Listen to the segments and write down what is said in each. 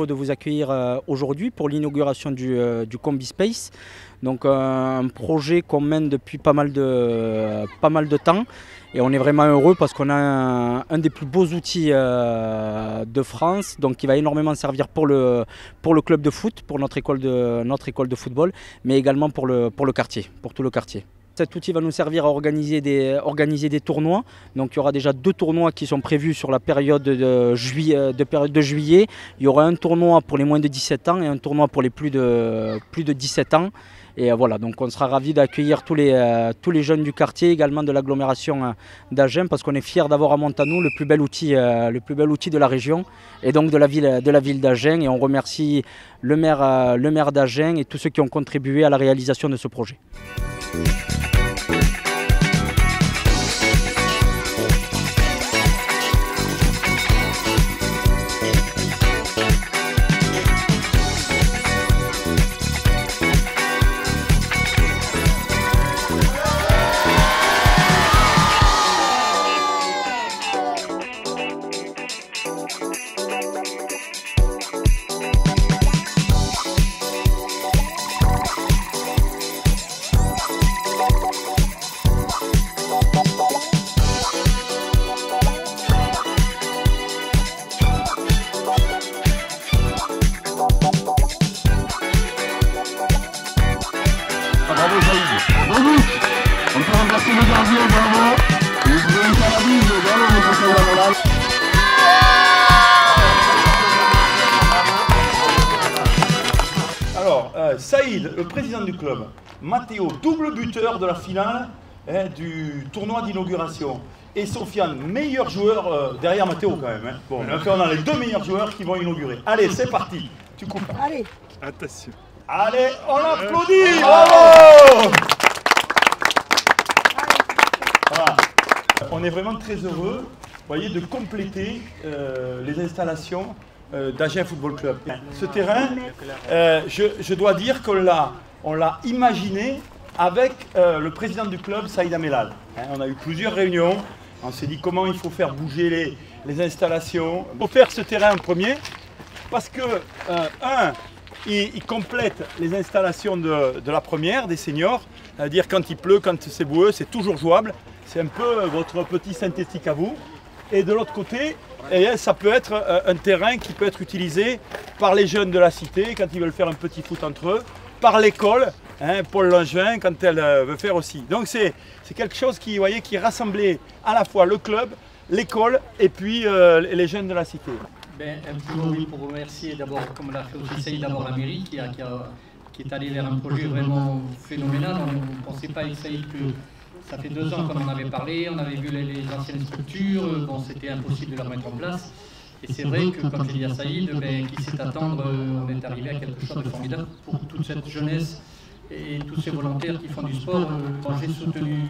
heureux de vous accueillir aujourd'hui pour l'inauguration du Combi Space. Donc un projet qu'on mène depuis pas mal de temps et on est vraiment heureux parce qu'on a un des plus beaux outils de France, donc qui va énormément servir pour le club de foot, pour notre école de football, mais également pour le quartier, pour tout le quartier. Cet outil va nous servir à organiser des tournois. Donc il y aura déjà 2 tournois qui sont prévus sur la période de juillet. Il y aura un tournoi pour les moins de 17 ans et un tournoi pour les plus de 17 ans. Et voilà, donc on sera ravis d'accueillir tous les jeunes du quartier, également de l'agglomération d'Agen, parce qu'on est fiers d'avoir à Montanou le plus bel outil de la région et donc de la ville d'Agen. Et on remercie le maire d'Agen et tous ceux qui ont contribué à la réalisation de ce projet. Bravo Saïd. Bravo. On peut remplacer le gardien, bravo. Vous pouvez faire la bise, bravo monsieur Saïd. Alors, Saïd, le président du club, Mathéo, double buteur de la finale du tournoi d'inauguration, et Sofiane, meilleur joueur derrière Mathéo quand même. Hein. Bon, donc on a les 2 meilleurs joueurs qui vont inaugurer. Allez, c'est parti. Tu coupes. Allez. Attention. Allez, on applaudit. Bravo. Voilà. On est vraiment très heureux, voyez, de compléter les installations d'Agen Football Club. Ce terrain, je dois dire qu'on l'a imaginé avec le président du club, Saïd Amelal. On a eu plusieurs réunions, on s'est dit comment il faut faire bouger les installations. Il faut faire ce terrain en premier, parce que, il complète les installations de la première, des seniors, c'est-à-dire quand il pleut, quand c'est boueux, c'est toujours jouable. C'est un peu votre petit synthétique à vous. Et de l'autre côté, ça peut être un terrain qui peut être utilisé par les jeunes de la cité quand ils veulent faire un petit foot entre eux, par l'école, Paul Langevin quand elle veut faire aussi. Donc c'est quelque chose qui rassemblait à la fois le club, l'école et puis les jeunes de la cité. Un petit mot oui, pour vous remercier d'abord, comme l'a fait aussi Saïd, d'abord la mairie qui est allée vers un projet vraiment phénoménal. On ne pensait pas avec Saïd que ça fait 2 ans qu'on en avait parlé, on avait vu les anciennes structures, bon c'était impossible de les remettre en place. Et c'est vrai que, comme j'ai dit à Saïd, qui sait attendre, on est arrivé à quelque chose de formidable pour toute cette jeunesse et tous ces volontaires qui font du sport. Quand j'ai soutenu,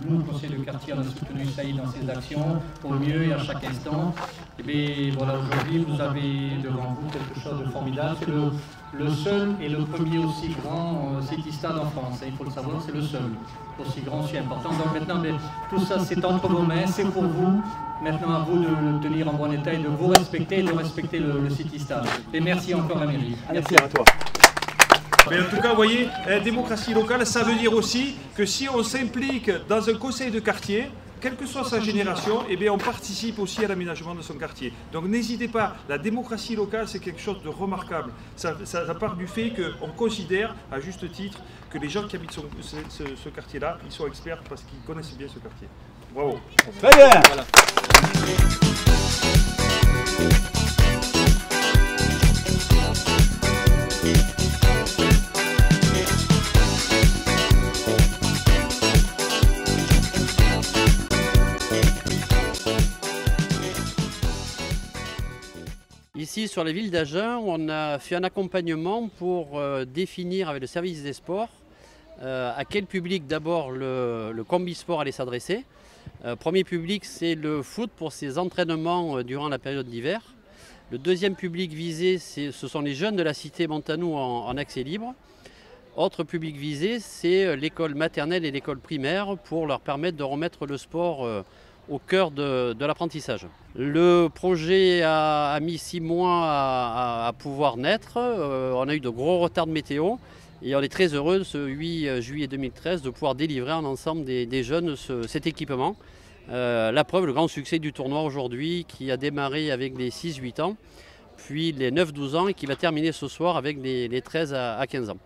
nous, conseil de quartier, on a soutenu Saïd dans ses actions pour le mieux et à chaque instant. Et bien voilà, aujourd'hui, vous avez devant vous quelque chose de formidable. C'est le seul et le premier aussi grand City Stade en France. Et il faut le savoir, c'est le seul aussi grand, aussi important. Donc maintenant, tout ça, c'est entre vos mains, c'est pour vous. Maintenant, à vous de le tenir en bon état et de vous respecter et de respecter le City Stade. Et merci encore à la mairie. Merci à toi. Mais en tout cas, vous voyez, démocratie locale, ça veut dire aussi que si on s'implique dans un conseil de quartier, quelle que soit sa génération, eh bien on participe aussi à l'aménagement de son quartier. Donc n'hésitez pas, la démocratie locale, c'est quelque chose de remarquable. Ça part du fait qu'on considère, à juste titre, que les gens qui habitent ce quartier-là, ils sont experts parce qu'ils connaissent bien ce quartier. Bravo. Très bien. Voilà. Ici, sur la ville d'Agen, on a fait un accompagnement pour définir avec le service des sports à quel public d'abord le Combi Sport allait s'adresser. Premier public, c'est le foot pour ses entraînements durant la période d'hiver. Le deuxième public visé, ce sont les jeunes de la cité Montanou en accès libre. Autre public visé, c'est l'école maternelle et l'école primaire pour leur permettre de remettre le sport au cœur de l'apprentissage. Le projet a mis 6 mois à pouvoir naître. On a eu de gros retards de météo et on est très heureux ce 8 juillet 2013 de pouvoir délivrer en ensemble des jeunes cet équipement. La preuve, le grand succès du tournoi aujourd'hui qui a démarré avec les 6-8 ans, puis les 9-12 ans et qui va terminer ce soir avec les 13 à 15 ans.